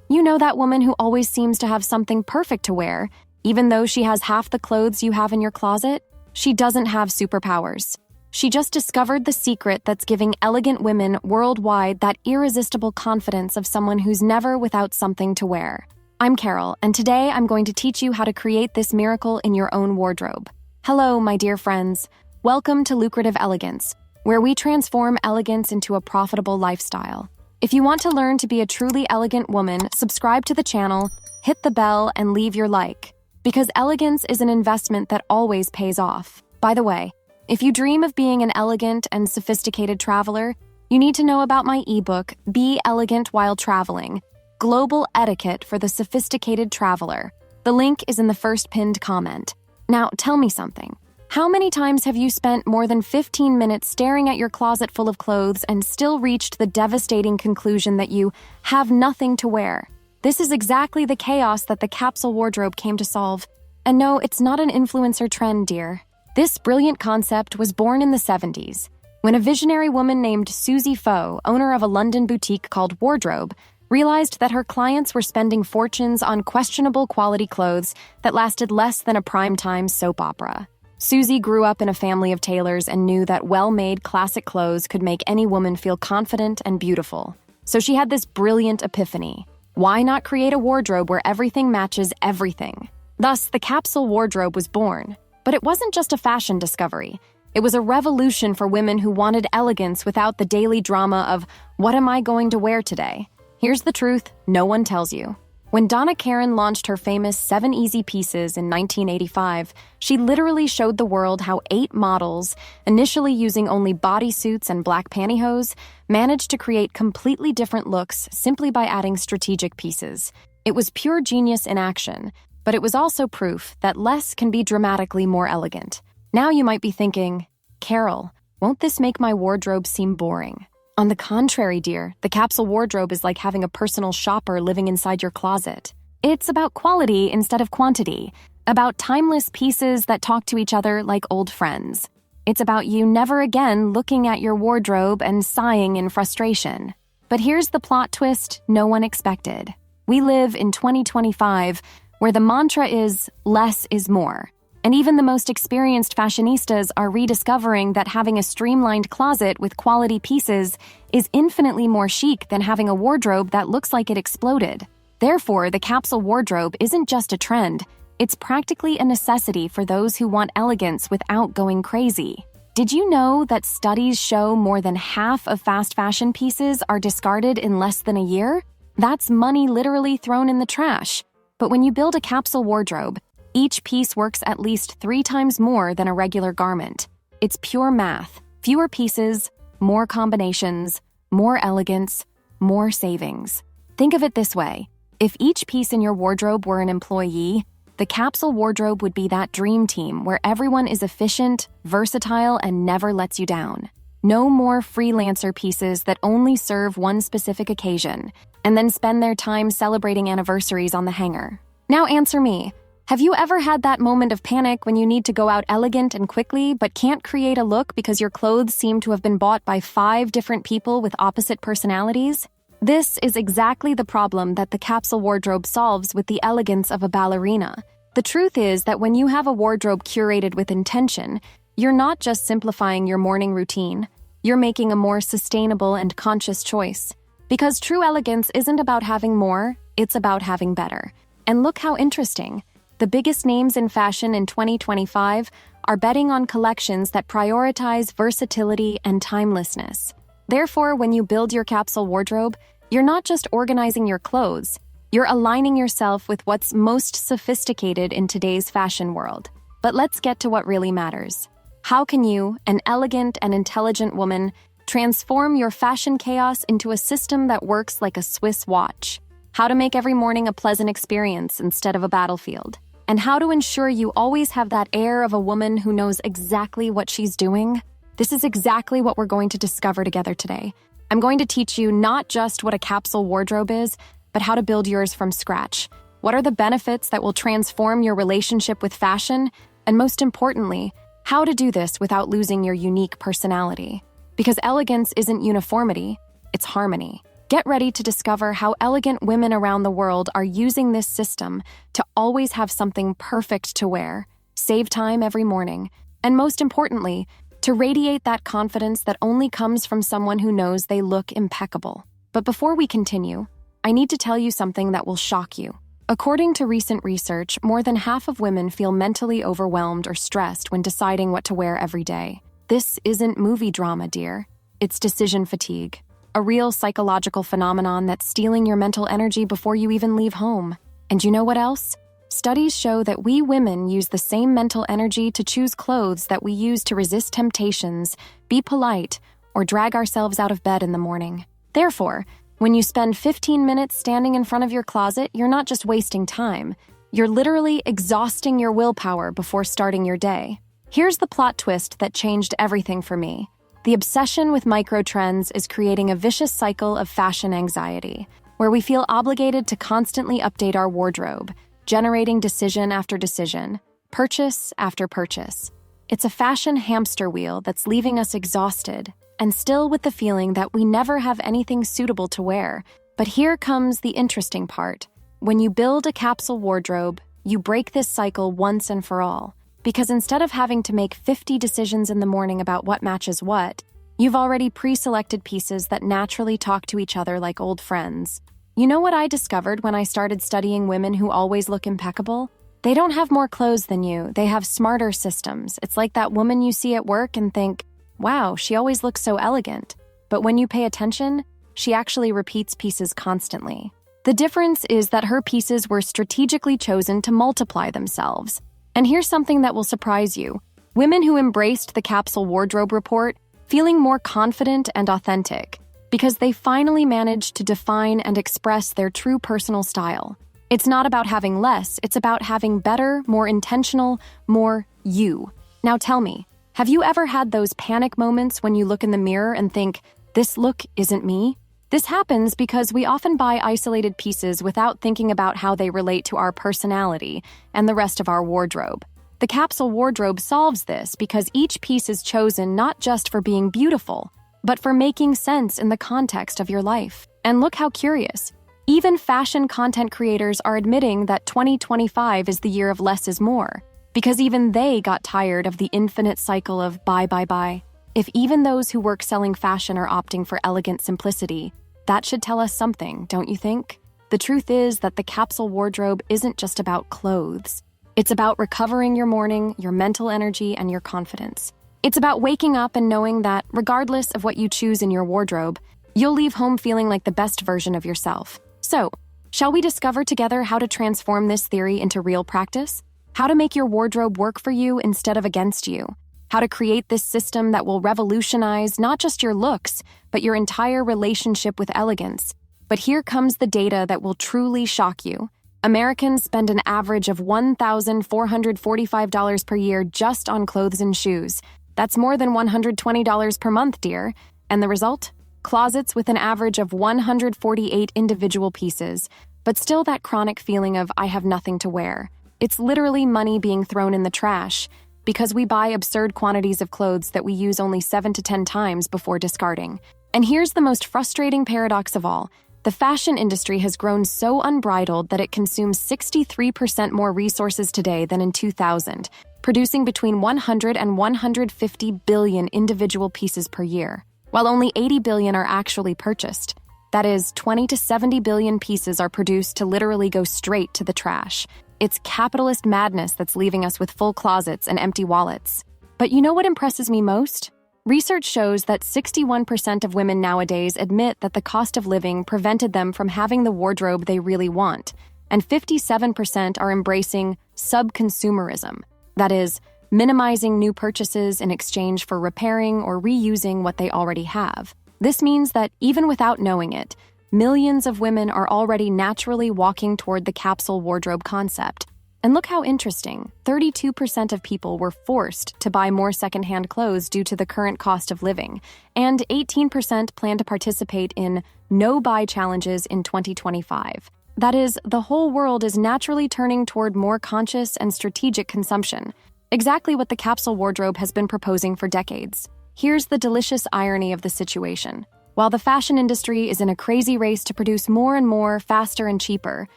You know that woman who always seems to have something perfect to wear, even though she has half the clothes you have in your closet? She doesn't have superpowers. She just discovered the secret that's giving elegant women worldwide that irresistible confidence of someone who's never without something to wear. I'm Carol, and today I'm going to teach you how to create this miracle in your own wardrobe. Hello, my dear friends. Welcome to Lucrative Elegance, where we transform elegance into a profitable lifestyle. If you want to learn to be a truly elegant woman, subscribe to the channel, hit the bell, and leave your like, because elegance is an investment that always pays off. By the way, if you dream of being an elegant and sophisticated traveler, you need to know about my ebook, Be Elegant While Traveling: Global Etiquette for the Sophisticated Traveler. The link is in the first pinned comment. Now, tell me something. How many times have you spent more than 15 minutes staring at your closet full of clothes and still reached the devastating conclusion that you have nothing to wear? This is exactly the chaos that the Capsule Wardrobe came to solve. And no, it's not an influencer trend, dear. This brilliant concept was born in the 70s, when a visionary woman named Susie Foe, owner of a London boutique called Wardrobe, realized that her clients were spending fortunes on questionable quality clothes that lasted less than a primetime soap opera. Susie grew up in a family of tailors and knew that well-made classic clothes could make any woman feel confident and beautiful. So she had this brilliant epiphany. Why not create a wardrobe where everything matches everything? Thus, the Capsule Wardrobe was born. But it wasn't just a fashion discovery. It was a revolution for women who wanted elegance without the daily drama of, what am I going to wear today? Here's the truth no one tells you. When Donna Karan launched her famous 7 Easy Pieces in 1985, she literally showed the world how 8 models, initially using only bodysuits and black pantyhose, managed to create completely different looks simply by adding strategic pieces. It was pure genius in action, but it was also proof that less can be dramatically more elegant. Now you might be thinking, Carol, won't this make my wardrobe seem boring? On the contrary, dear, the Capsule Wardrobe is like having a personal shopper living inside your closet. It's about quality instead of quantity, about timeless pieces that talk to each other like old friends. It's about you never again looking at your wardrobe and sighing in frustration. But here's the plot twist no one expected. We live in 2025, where the mantra is, less is more. And even the most experienced fashionistas are rediscovering that having a streamlined closet with quality pieces is infinitely more chic than having a wardrobe that looks like it exploded. Therefore, the Capsule Wardrobe isn't just a trend, it's practically a necessity for those who want elegance without going crazy. Did you know that studies show more than half of fast fashion pieces are discarded in less than a year? That's money literally thrown in the trash. But when you build a Capsule Wardrobe, each piece works at least 3 times more than a regular garment. It's pure math. Fewer pieces, more combinations, more elegance, more savings. Think of it this way. If each piece in your wardrobe were an employee, the Capsule Wardrobe would be that dream team where everyone is efficient, versatile, and never lets you down. No more freelancer pieces that only serve one specific occasion and then spend their time celebrating anniversaries on the hanger. Now answer me. Have you ever had that moment of panic when you need to go out elegant and quickly but can't create a look because your clothes seem to have been bought by 5 different people with opposite personalities? This is exactly the problem that the Capsule Wardrobe solves with the elegance of a ballerina. The truth is that when you have a wardrobe curated with intention, you're not just simplifying your morning routine, you're making a more sustainable and conscious choice. Because true elegance isn't about having more, it's about having better. And look how interesting. The biggest names in fashion in 2025 are betting on collections that prioritize versatility and timelessness. Therefore, when you build your Capsule Wardrobe, you're not just organizing your clothes, you're aligning yourself with what's most sophisticated in today's fashion world. But let's get to what really matters. How can you, an elegant and intelligent woman, transform your fashion chaos into a system that works like a Swiss watch? How to make every morning a pleasant experience instead of a battlefield? And how to ensure you always have that air of a woman who knows exactly what she's doing? This is exactly what we're going to discover together today. I'm going to teach you not just what a Capsule Wardrobe is, but how to build yours from scratch. What are the benefits that will transform your relationship with fashion? And most importantly, how to do this without losing your unique personality. Because elegance isn't uniformity, it's harmony. Get ready to discover how elegant women around the world are using this system to always have something perfect to wear, save time every morning, and most importantly, to radiate that confidence that only comes from someone who knows they look impeccable. But before we continue, I need to tell you something that will shock you. According to recent research, more than half of women feel mentally overwhelmed or stressed when deciding what to wear every day. This isn't movie drama, dear. It's decision fatigue, a real psychological phenomenon that's stealing your mental energy before you even leave home. And you know what else? Studies show that we women use the same mental energy to choose clothes that we use to resist temptations, be polite, or drag ourselves out of bed in the morning. Therefore, when you spend 15 minutes standing in front of your closet, you're not just wasting time. You're literally exhausting your willpower before starting your day. Here's the plot twist that changed everything for me. The obsession with micro-trends is creating a vicious cycle of fashion anxiety, where we feel obligated to constantly update our wardrobe, generating decision after decision, purchase after purchase. It's a fashion hamster wheel that's leaving us exhausted, and still with the feeling that we never have anything suitable to wear. But here comes the interesting part. When you build a capsule wardrobe, you break this cycle once and for all. Because instead of having to make 50 decisions in the morning about what matches what, you've already pre-selected pieces that naturally talk to each other like old friends. You know what I discovered when I started studying women who always look impeccable? They don't have more clothes than you, they have smarter systems. It's like that woman you see at work and think, wow, she always looks so elegant. But when you pay attention, she actually repeats pieces constantly. The difference is that her pieces were strategically chosen to multiply themselves. And here's something that will surprise you. Women who embraced the Capsule Wardrobe report feeling more confident and authentic because they finally managed to define and express their true personal style. It's not about having less, it's about having better, more intentional, more you. Now tell me, have you ever had those panic moments when you look in the mirror and think, this look isn't me? This happens because we often buy isolated pieces without thinking about how they relate to our personality and the rest of our wardrobe. The Capsule Wardrobe solves this because each piece is chosen not just for being beautiful, but for making sense in the context of your life. And look how curious. Even fashion content creators are admitting that 2025 is the year of less is more, because even they got tired of the infinite cycle of buy, buy, buy. If even those who work selling fashion are opting for elegant simplicity, that should tell us something, don't you think? The truth is that the Capsule Wardrobe isn't just about clothes. It's about recovering your morning, your mental energy, and your confidence. It's about waking up and knowing that, regardless of what you choose in your wardrobe, you'll leave home feeling like the best version of yourself. So, shall we discover together how to transform this theory into real practice? How to make your wardrobe work for you instead of against you? How to create this system that will revolutionize not just your looks, but your entire relationship with elegance. But here comes the data that will truly shock you. Americans spend an average of $1,445 per year just on clothes and shoes. That's more than $120 per month, dear. And the result? Closets with an average of 148 individual pieces, but still that chronic feeling of I have nothing to wear. It's literally money being thrown in the trash, because we buy absurd quantities of clothes that we use only 7 to 10 times before discarding. And here's the most frustrating paradox of all. The fashion industry has grown so unbridled that it consumes 63% more resources today than in 2000, producing between 100 and 150 billion individual pieces per year, while only 80 billion are actually purchased. That is, 20 to 70 billion pieces are produced to literally go straight to the trash. It's capitalist madness that's leaving us with full closets and empty wallets. But you know what impresses me most? Research shows that 61% of women nowadays admit that the cost of living prevented them from having the wardrobe they really want, and 57% are embracing subconsumerism. That is, minimizing new purchases in exchange for repairing or reusing what they already have. This means that even without knowing it, millions of women are already naturally walking toward the capsule wardrobe concept. And look how interesting, 32% of people were forced to buy more secondhand clothes due to the current cost of living, and 18% plan to participate in no-buy challenges in 2025. That is, the whole world is naturally turning toward more conscious and strategic consumption, exactly what the capsule wardrobe has been proposing for decades. Here's the delicious irony of the situation. While the fashion industry is in a crazy race to produce more and more, faster and cheaper,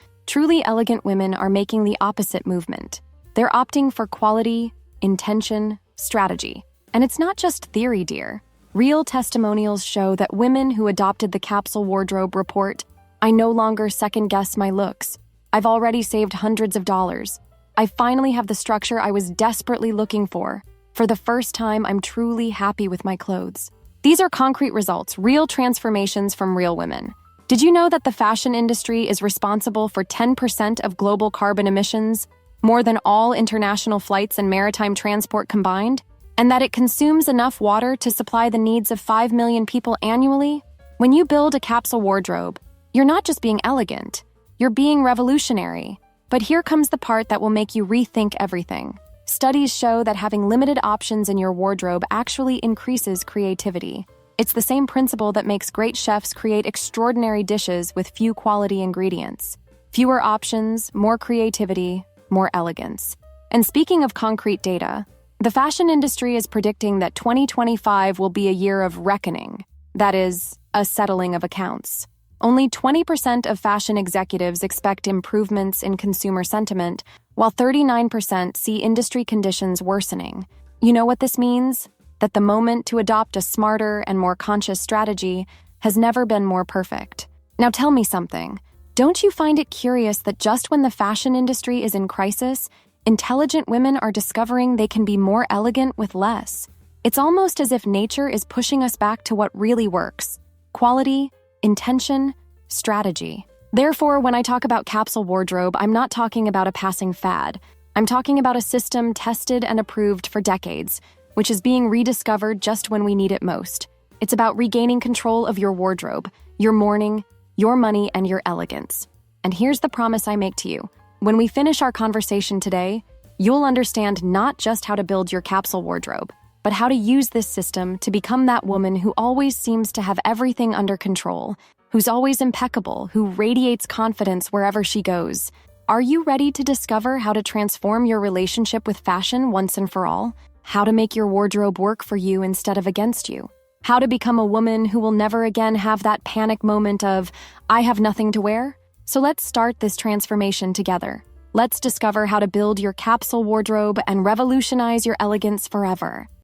truly elegant women are making the opposite movement. They're opting for quality, intention, strategy. And it's not just theory, dear. Real testimonials show that women who adopted the Capsule Wardrobe report, "I no longer second-guess my looks. I've already saved hundreds of dollars. I finally have the structure I was desperately looking for. For the first time, I'm truly happy with my clothes." These are concrete results, real transformations from real women. Did you know that the fashion industry is responsible for 10% of global carbon emissions, more than all international flights and maritime transport combined? And that it consumes enough water to supply the needs of 5 million people annually? When you build a capsule wardrobe, you're not just being elegant, you're being revolutionary. But here comes the part that will make you rethink everything. Studies show that having limited options in your wardrobe actually increases creativity. It's the same principle that makes great chefs create extraordinary dishes with few quality ingredients. Fewer options, more creativity, more elegance. And speaking of concrete data, the fashion industry is predicting that 2025 will be a year of reckoning. That is, a settling of accounts. Only 20% of fashion executives expect improvements in consumer sentiment, while 39% see industry conditions worsening. You know what this means? That the moment to adopt a smarter and more conscious strategy has never been more perfect. Now tell me something. Don't you find it curious that just when the fashion industry is in crisis, intelligent women are discovering they can be more elegant with less? It's almost as if nature is pushing us back to what really works: quality, intention, strategy. Therefore, when I talk about capsule wardrobe, I'm not talking about a passing fad. I'm talking about a system tested and approved for decades, which is being rediscovered just when we need it most. It's about regaining control of your wardrobe, your mourning, your money, and your elegance. And here's the promise I make to you. When we finish our conversation today, you'll understand not just how to build your capsule wardrobe, but how to use this system to become that woman who always seems to have everything under control, who's always impeccable, who radiates confidence wherever she goes. Are you ready to discover how to transform your relationship with fashion once and for all? How to make your wardrobe work for you instead of against you? How to become a woman who will never again have that panic moment of, "I have nothing to wear"? So let's start this transformation together. Let's discover how to build your capsule wardrobe and revolutionize your elegance forever.